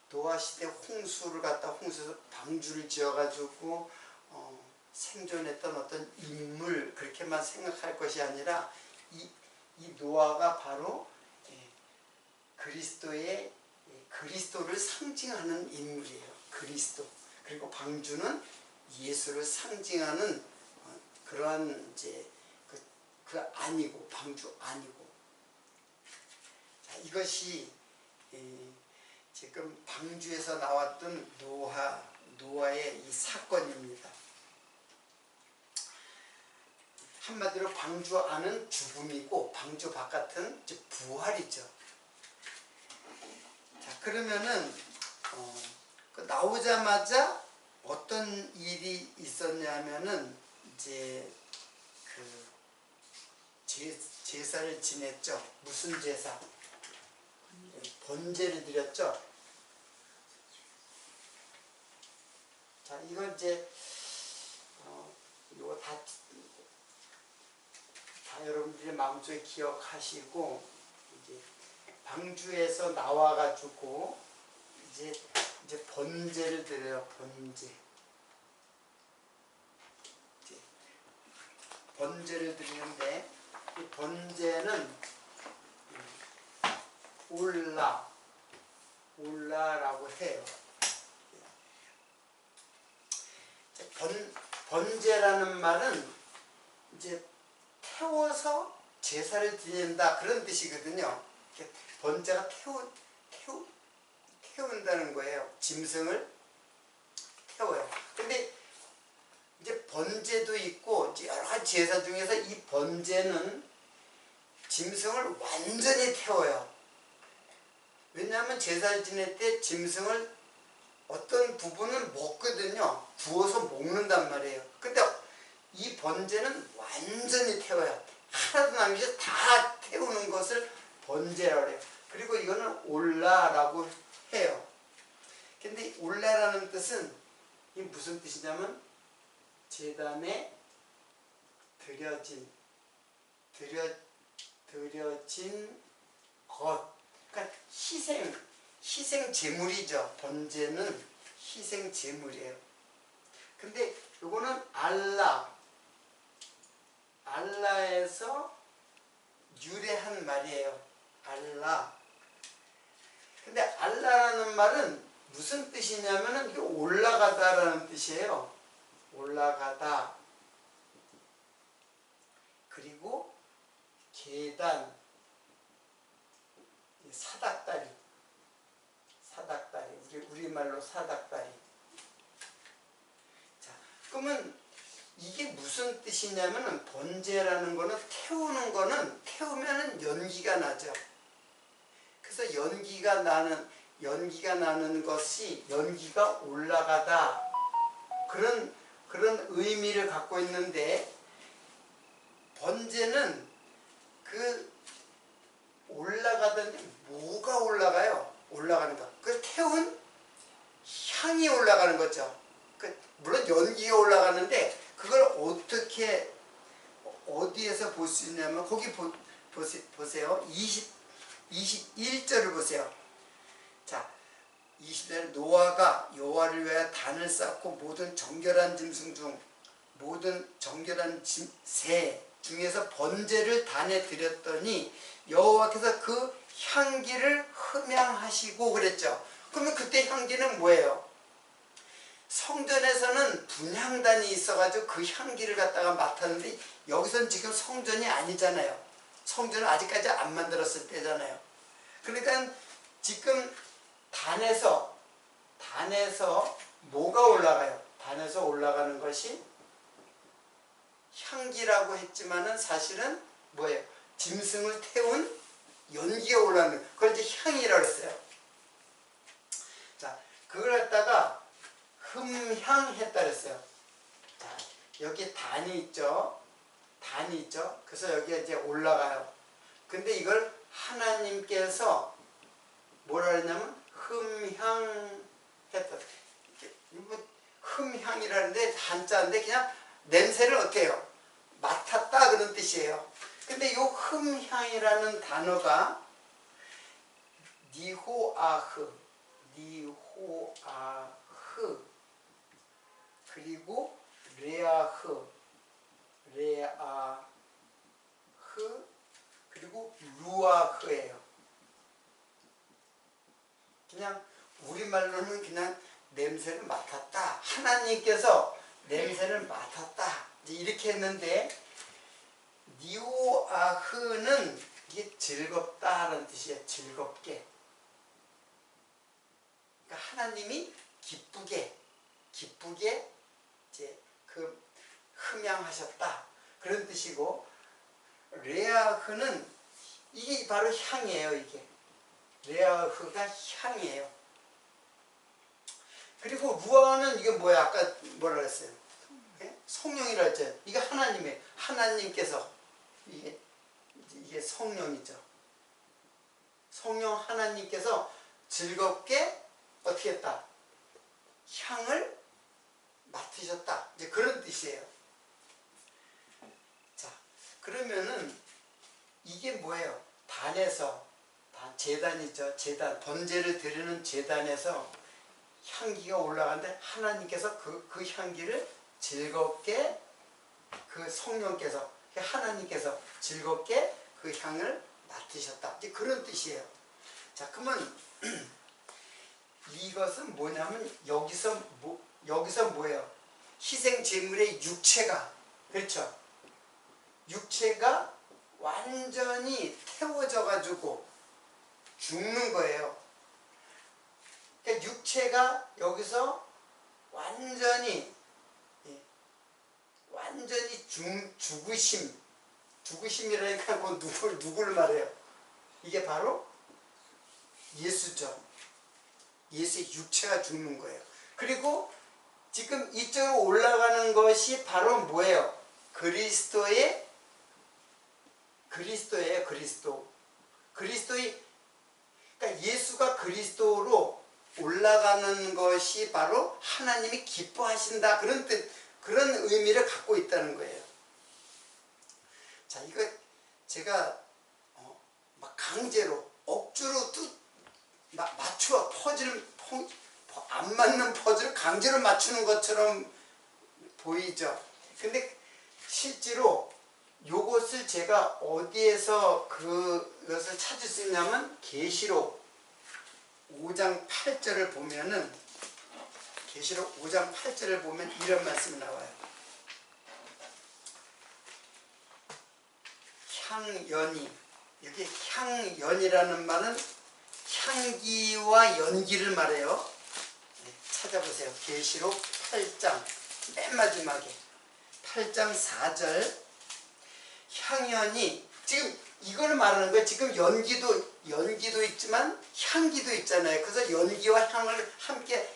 노아 시대 홍수를 갖다 홍수에서 방주를 지어가지고 생존했던 어떤 인물 그렇게만 생각할 것이 아니라 이 노아가 바로 그리스도를 상징하는 인물이에요. 그리스도. 그리고 방주는 예수를 상징하는 그러한 이제 그 안이고 방주 안이고. 자, 이것이 지금 방주에서 나왔던 노아의 이 사건입니다. 한마디로 방주 안은 죽음이고 방주 바깥은 이제 부활이죠. 자, 그러면은 나오자마자 어떤 일이 있었냐면은 이제 그 제사를 지냈죠. 무슨 제사? 번제를 드렸죠. 자, 이건 이제 이거 다 여러분들이 마음속에 기억하시고 이제 방주에서 나와가지고 이제 번제를 드려요. 번제를 드리는데 이 번제는 올라라고 해요. 번제라는 말은 이제 태워서 제사를 드린다 그런 뜻이거든요. 번제가 태운다는 거예요. 짐승을 태워요. 근데 이제 번제도 있고 여러 가지 제사 중에서 이 번제는 짐승을 완전히 태워요. 왜냐하면 제사를 지낼 때 짐승을 어떤 부분은 먹거든요. 구워서 먹는단 말이에요. 근데 이 번제는 완전히 태워요. 하나도 남기지 다 태우는 것을 번제라고 해요. 그리고 이거는 올라라고 해요. 근데 올라라는 뜻은 이 무슨 뜻이냐면 제단에 드려진 것. 그러니까 희생 제물이죠. 번제는 희생 제물이에요. 근데 요거는 알라에서 유래한 말이에요. 알라. 근데 알라라는 말은 무슨 뜻이냐면은 이게 올라가다라는 뜻이에요. 올라가다. 그리고 계단, 사닥다리. 우리말로 사닥다리. 자, 그러면 이게 무슨 뜻이냐면은 번제라는 거는 태우면은 연기가 나죠. 그래서 연기가 나는 것이 연기가 올라가다 그런 의미를 갖고 있는데 번제는 그 올라가던데 뭐가 올라가요? 올라가는 거. 그 태운 향이 올라가는 거죠. 물론 연기가 올라가는데 그걸 어디에서 볼 수 있냐면 거기 보세요. 21절을 보세요. 자, 20절 노아가 여호와를 위하여 단을 쌓고 모든 정결한 짐승 중 모든 정결한 새 중에서 번제를 단에 드렸더니 여호와께서 그 향기를 흠양하시고 그랬죠. 그러면 그때 향기는 뭐예요? 성전에서는 분향단이 있어가지고 그 향기를 갖다가 맡았는데 여기서는 지금 성전이 아니잖아요. 성전은 아직까지 안 만들었을 때잖아요. 그러니까 지금 단에서 뭐가 올라가요? 단에서 올라가는 것이 향기라고 했지만은 사실은 뭐예요? 짐승을 태운 연기가 올라가는 그걸 이제 향이라고 했어요. 자, 그걸 갖다가 흠향했다 그랬어요. 자, 여기 단이 있죠. 그래서 여기에 이제 올라가요. 근데 이걸 하나님께서 뭐라 그랬냐면 흠향했다. 흠향이라는데 한자인데 그냥 냄새를 어떻게 해요? 맡았다 그런 뜻이에요. 근데 이 흠향이라는 단어가 니호아흐 그리고 레아흐 그리고 루아흐예요. 그냥 우리말로는 그냥 냄새를 맡았다. 하나님께서 냄새를 맡았다. 이렇게 했는데 니오아흐는 이게 즐겁다라는 뜻이에요. 즐겁게. 그러니까 하나님이 기쁘게 이제 그 흠양하셨다 그런 뜻이고, 레아흐는 이게 바로 향이에요. 이게 레아흐가 향이에요. 그리고 루아는 이게 뭐야? 아까 뭐라 그랬어요? 성령이라 했죠. 이게 하나님의 하나님께서 이게 성령이죠. 성령 하나님께서 즐겁게 어떻게 했다? 향을 맡으셨다. 이제 그런 뜻이에요. 자, 그러면은 이게 뭐예요? 제단이죠. 제단, 번제를 드리는 제단에서 향기가 올라가는데 하나님께서 그 향기를 즐겁게 그 성령께서 하나님께서 즐겁게 그 향을 맡으셨다. 이제 그런 뜻이에요. 자, 그러면 이것은 뭐냐면 여기서 뭐예요? 희생 제물의 육체가, 그렇죠? 육체가 완전히 태워져 가지고 죽는 거예요. 그러니까 육체가 여기서 완전히 죽으심이라니까 그 누구를 말해요? 이게 바로 예수죠. 예수의 육체가 죽는 거예요. 그리고 지금 이쪽으로 올라가는 것이 바로 뭐예요? 그리스도예요. 그리스도의, 그러니까 예수가 그리스도로 올라가는 것이 바로 하나님이 기뻐하신다. 그런 뜻, 그런 의미를 갖고 있다는 거예요. 자, 이거 제가 막 강제로 억지로 맞춰 안 맞는 퍼즐을 강제로 맞추는 것처럼 보이죠. 근데 실제로 요것을 제가 어디에서 그것을 찾을 수 있냐면 계시록 5장 8절을 보면은, 계시록 5장 8절을 보면 이런 말씀이 나와요. 향연이, 여기 향연이라는 말은 향기와 연기를 말해요. 찾아보세요. 계시록 8장 맨 마지막에 8장 4절, 향연이, 지금 이걸 말하는 거예요. 지금 연기도 있지만 향기도 있잖아요. 그래서 연기와 향을 함께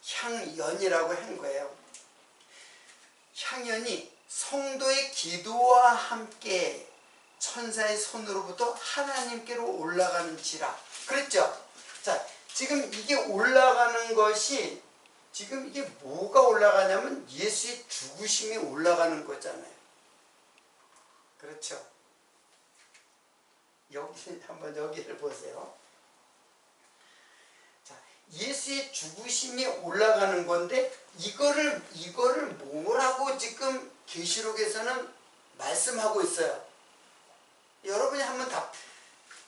향연이라고 한 거예요. 향연이 성도의 기도와 함께 천사의 손으로부터 하나님께로 올라가는지라 그랬죠. 자, 지금 이게 올라가는 것이, 지금 이게 뭐가 올라가냐면 예수의 죽으심이 올라가는 거잖아요. 그렇죠. 한번 여기를 보세요. 자, 예수의 죽으심이 올라가는 건데 이거를 뭐라고 지금 계시록에서는 말씀하고 있어요. 여러분이 한번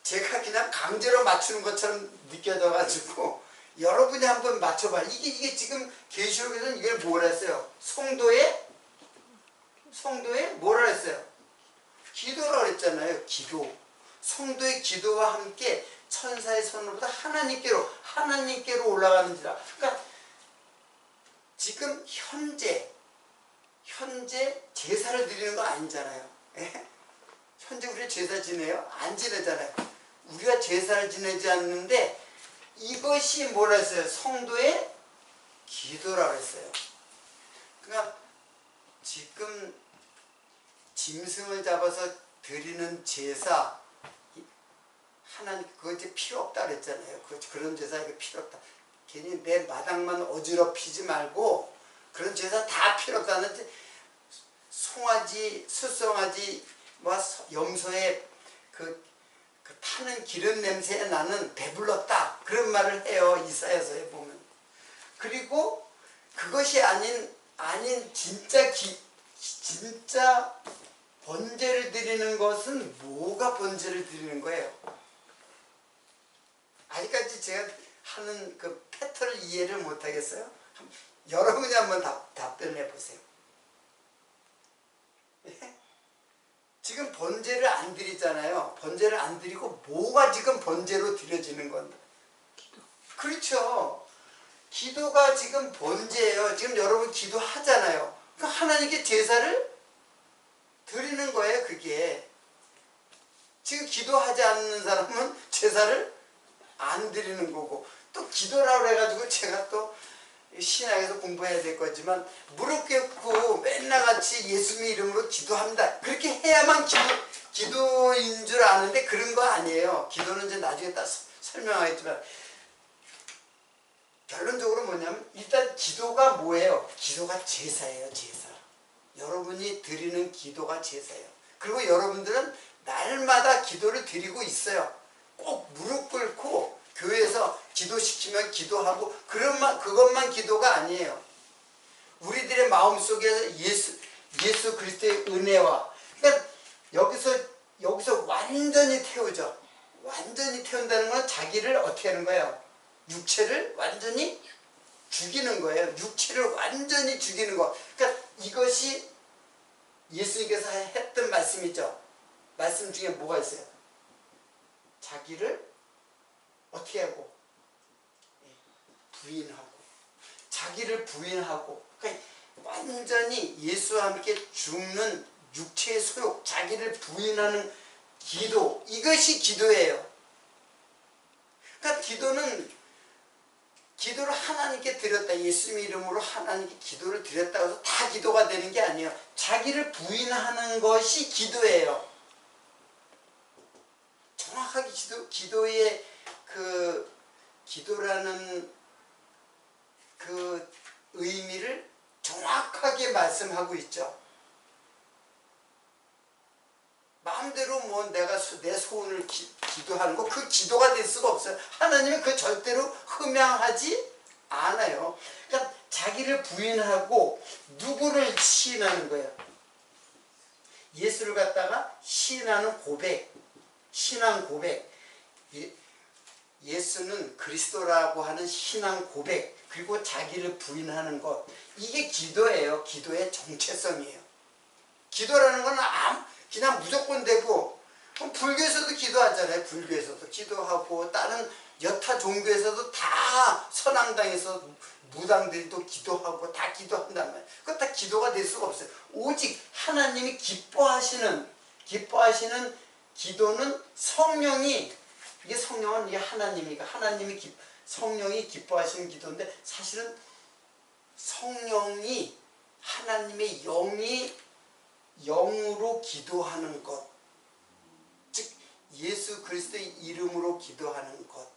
제가 그냥 강제로 맞추는 것처럼 느껴져가지고 여러분이 한번 맞춰봐요. 이게 지금 계시록에서는 이걸 뭐라 했어요? 성도의 뭐라 했어요? 기도라고 했잖아요. 기도. 성도의 기도와 함께 천사의 손으로부터 하나님께로 올라가는지라. 그러니까 지금 현재 제사를 드리는 거 아니잖아요. 예? 현재 우리가 제사 지내요? 안 지내잖아요. 우리가 제사를 지내지 않는데 이것이 뭐라 했어요? 성도의 기도라고 했어요. 그러니까 지금 짐승을 잡아서 드리는 제사, 하나님 그거 이제 필요 없다 그랬잖아요. 그런 제사 이거 필요 없다. 괜히 내 마당만 어지럽히지 말고 그런 제사 다 필요 없다는, 송아지, 숫송아지, 염소의 그 타는 기름 냄새에 나는 배불렀다 그런 말을 해요. 이사야서에 보면. 그리고 그것이 아닌 진짜 번제를 드리는 것은 뭐가 번제를 드리는 거예요? 아직까지 제가 하는 그 패턴을 이해를 못하겠어요? 여러분이 한번 답변해 보세요. 예? 지금 번제를 안 드리잖아요. 번제를 안 드리고 뭐가 지금 번제로 드려지는 건데? 기도. 그렇죠. 기도가 지금 번제예요. 지금 여러분 기도하잖아요. 그러니까 하나님께 제사를 드리는 거예요. 그게. 지금 기도하지 않는 사람은 제사를 안 드리는 거고, 또 기도라고 해가지고 제가 또 신학에서 공부해야 될 거지만 무릎 꿇고 맨날 같이 예수님 이름으로 기도합니다. 그렇게 해야만 기도인 줄 아는데 그런 거 아니에요. 기도는 이제 나중에 딱 설명하겠지만 결론적으로 뭐냐면 일단 기도가 뭐예요? 기도가 제사예요. 제사. 여러분이 드리는 기도가 제사예요. 그리고 여러분들은 날마다 기도를 드리고 있어요. 꼭 무릎 꿇고 교회에서 기도시키면 기도하고 그것만 기도가 아니에요. 우리들의 마음속에 예수 그리스도의 은혜와, 그러니까 여기서 완전히 태우죠. 완전히 태운다는 건 자기를 어떻게 하는 거예요? 육체를 완전히 죽이는 거예요. 육체를 완전히 죽이는 거. 그러니까 이것이 예수님께서 했던 말씀이죠. 말씀 중에 뭐가 있어요? 자기를 어떻게 하고? 부인하고. 자기를 부인하고. 그러니까 완전히 예수와 함께 죽는 육체의 소욕, 자기를 부인하는 기도. 이것이 기도예요. 그러니까 기도를 하나님께 드렸다. 예수님 이름으로 하나님께 기도를 드렸다고 해서 다 기도가 되는 게 아니에요. 자기를 부인하는 것이 기도예요. 정확하게 기도의 기도라는 그 의미를 정확하게 말씀하고 있죠. 마음대로 내가 내 소원을 기도하는 거, 그 기도가 될 수가 없어요. 하나님은 그 절대로 흠양하지 않아요. 그러니까 자기를 부인하고 누구를 시인하는 거예요? 예수를 갖다가 시인하는 고백, 신앙 고백. 예수는 그리스도라고 하는 신앙 고백, 그리고 자기를 부인하는 것. 이게 기도예요. 기도의 정체성이에요. 기도라는 건 그냥 무조건 되고, 불교에서도 기도하잖아요. 불교에서도 기도하고, 다른 여타 종교에서도 다 선앙당에서 무당들이 또 기도하고 다 기도한단 말이에요. 그거 다 기도가 될 수가 없어요. 오직 하나님이 기뻐하시는 기도는 성령이, 이게 성령은 이게 하나님이니까 성령이 기뻐하시는 기도인데, 사실은 성령이 하나님의 영으로 기도하는 것, 즉 예수 그리스도의 이름으로 기도하는 것,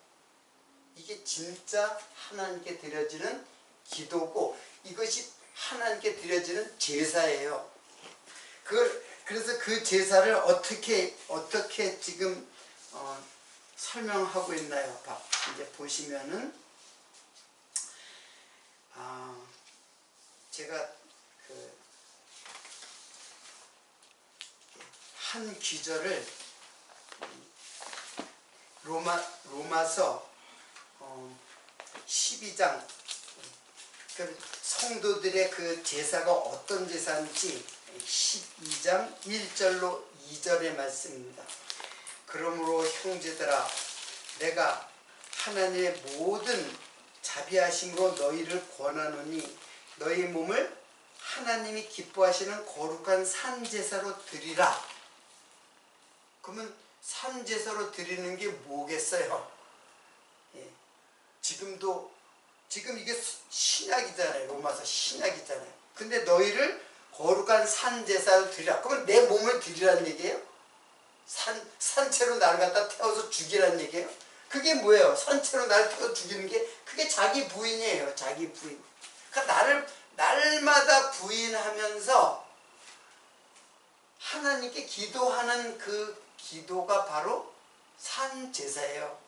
이게 진짜 하나님께 드려지는 기도고, 이것이 하나님께 드려지는 제사예요. 그래서 그 제사를 어떻게 지금 설명하고 있나요? 이제 보시면은 제가 한 귀절을 로마서 12장 그 성도들의 그 제사가 어떤 제사인지 12장 1절로 2절의 말씀입니다. 그러므로 형제들아 내가 하나님의 모든 자비하심으로 너희를 권하노니 너희 몸을 하나님이 기뻐하시는 거룩한 산제사로 드리라. 그러면 산제사로 드리는 게 뭐겠어요? 예. 지금 이게 신약이잖아요. 로마서 신약이잖아요. 근데 너희를 거룩한 산제사로 드리라. 그러면 내 몸을 드리라는 얘기예요? 산채로 나를 갖다 태워서 죽이라는 얘기예요? 그게 뭐예요? 산채로 나를 태워서 죽이는 게 그게 자기 부인이에요. 자기 부인. 그러니까 날마다 부인하면서 하나님께 기도하는 그 기도가 바로 산제사예요.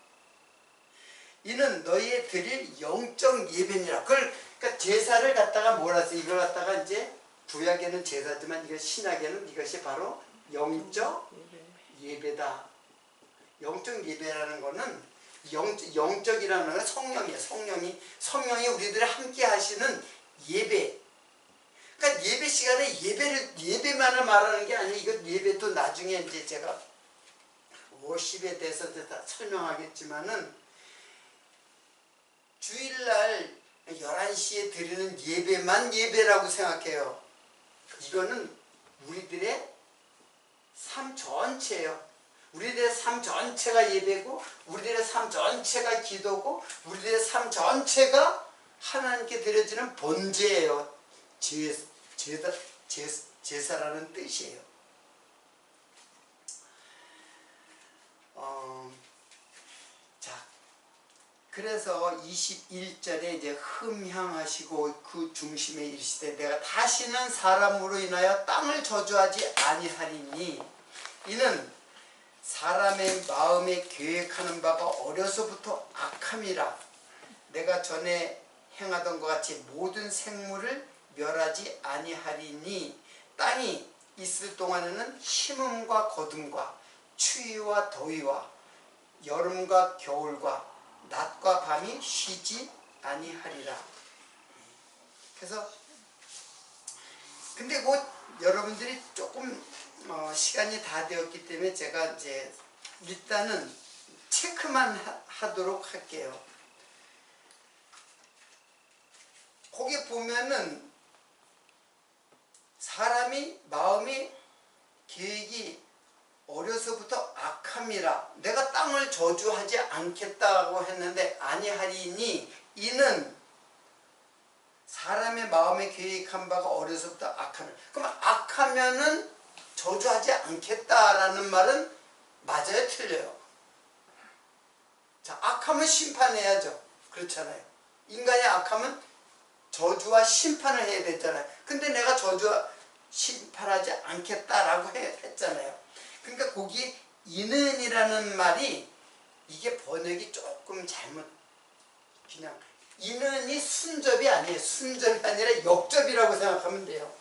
이는 너희의 드릴 영적 예배니라. 그러니까 제사를 갖다가 뭐라 해서 이걸 갖다가 이제 구약에는 제사지만 이거 신약에는 이것이 바로 영적 예배다. 영적 예배라는 거는 영적이라는 건 성령이에요. 성령이 우리들을 함께 하시는 예배. 그러니까 예배 시간에 예배만을 말하는 게 아니에요. 이거 예배도 나중에 이제 제가 워십에 대해서 다 설명하겠지만은 주일날 11시에 드리는 예배만 예배라고 생각해요. 이거는 우리들의 삶 전체예요. 우리들의 삶 전체가 예배고 우리들의 삶 전체가 기도고 우리들의 삶 전체가 하나님께 드려지는 번제예요. 제사라는 뜻이에요. 자, 그래서 21절에 이제 흠향하시고 그 중심에 이르시되 내가 다시는 사람으로 인하여 땅을 저주하지 아니하리니 이는 사람의 마음에 계획하는 바가 어려서부터 악함이라. 내가 전에 행하던 것 같이 모든 생물을 멸하지 아니하리니 땅이 있을 동안에는 심음과 거둠과 추위와 더위와 여름과 겨울과 낮과 밤이 쉬지 아니하리라. 그래서 근데 곧 여러분들이 조금 시간이 다 되었기 때문에 제가 이제 일단은 체크만 하도록 할게요. 거기 보면은 사람이 마음이 계획이 어려서부터 악함이라. 내가 땅을 저주하지 않겠다고 했는데 아니하리니 이는 사람의 마음에 계획한 바가 어려서부터 악함이라. 그럼 악하면은 저주하지 않겠다라는 말은 맞아요? 틀려요? 자, 악하면 심판해야죠. 그렇잖아요. 인간의 악하면 저주와 심판을 해야 되잖아요. 근데 내가 저주와 심판하지 않겠다라고 했잖아요. 그러니까 거기 이는이라는 말이 이게 번역이 조금 잘못, 그냥 이는이 순접이 아니에요. 순접이 아니라 역접이라고 생각하면 돼요.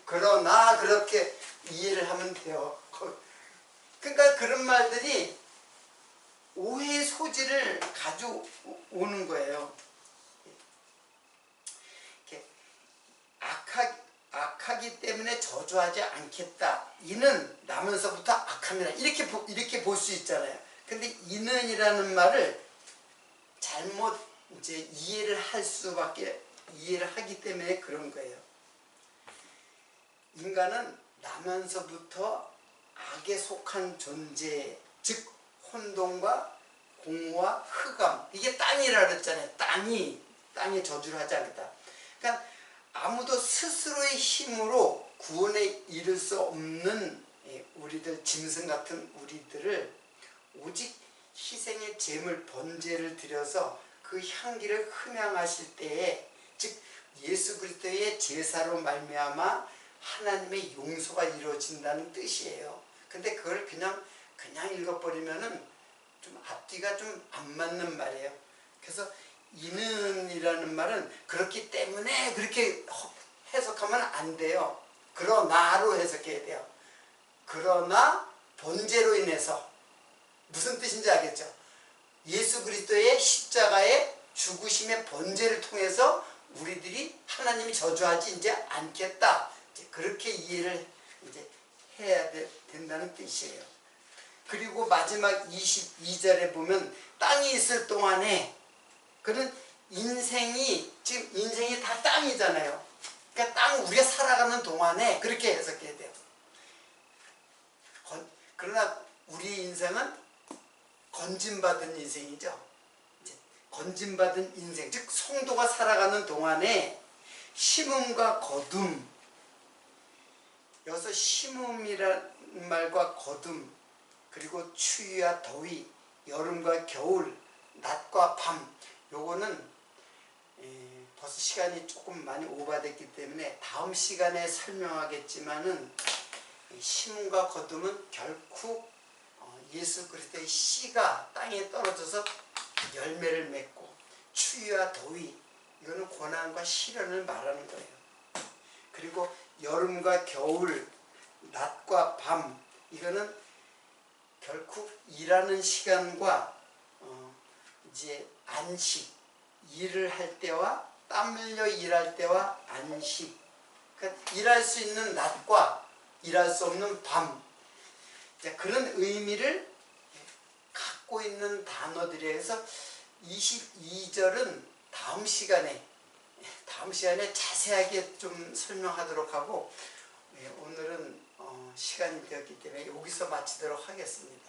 그러나 그렇게 이해를 하면 돼요. 그러니까 그런 말들이 오해의 소지를 가져오는 거예요. 악하기 때문에 저주하지 않겠다. 이는 나면서부터 악함이라. 이렇게 볼 수 있잖아요. 근데 이는이라는 말을 잘못 이제 이해를 하기 때문에 그런 거예요. 인간은 나면서부터 악에 속한 존재, 즉 혼돈과 공허와 흑암. 이게 땅이라 그랬잖아요. 땅에 저주를 하지 않겠다. 그러니까 아무도 스스로의 힘으로 구원에 이를 수 없는 우리들, 짐승 같은 우리들을 오직 희생의 제물 번제를 드려서 그 향기를 흠양하실 때에, 즉 예수 그리스도의 제사로 말미암아 하나님의 용서가 이루어진다는 뜻이에요. 근데 그걸 그냥 읽어버리면은 좀 앞뒤가 좀 안 맞는 말이에요. 그래서 이는이라는 말은 그렇기 때문에 그렇게 해석하면 안 돼요. 그러나로 해석해야 돼요. 그러나 번제로 인해서 무슨 뜻인지 알겠죠? 예수 그리스도의 십자가의 죽으심의 번제를 통해서 우리들이 하나님이 저주하지 이제 않겠다. 이제 그렇게 이해를 이제 해야 된다는 뜻이에요. 그리고 마지막 22절에 보면 땅이 있을 동안에 그는 인생이 지금 인생이 다 땅이잖아요. 그러니까 땅 우리가 살아가는 동안에 그렇게 해석해야 돼요. 그러나 우리 인생은 건짐받은 인생이죠. 이제 건짐받은 인생, 즉 성도가 살아가는 동안에 심음과 거둠, 여기서 심음이라는 말과 거둠, 그리고 추위와 더위, 여름과 겨울, 낮과 밤, 요거는 벌써 시간이 조금 많이 오버됐기 때문에 다음 시간에 설명하겠지만은 심음과 거둠은 결코 예수 그리스도의 씨가 땅에 떨어져서 열매를 맺고, 추위와 더위, 이거는 고난과 시련을 말하는 거예요. 그리고 여름과 겨울, 낮과 밤, 이거는 결국 일하는 시간과 이제 안식, 일을 할 때와 땀 흘려 일할 때와 안식, 그러니까 일할 수 있는 낮과 일할 수 없는 밤, 그런 의미를 갖고 있는 단어들이어서 22절은 다음 시간에 자세하게 좀 설명하도록 하고, 오늘은 시간이 되었기 때문에 여기서 마치도록 하겠습니다.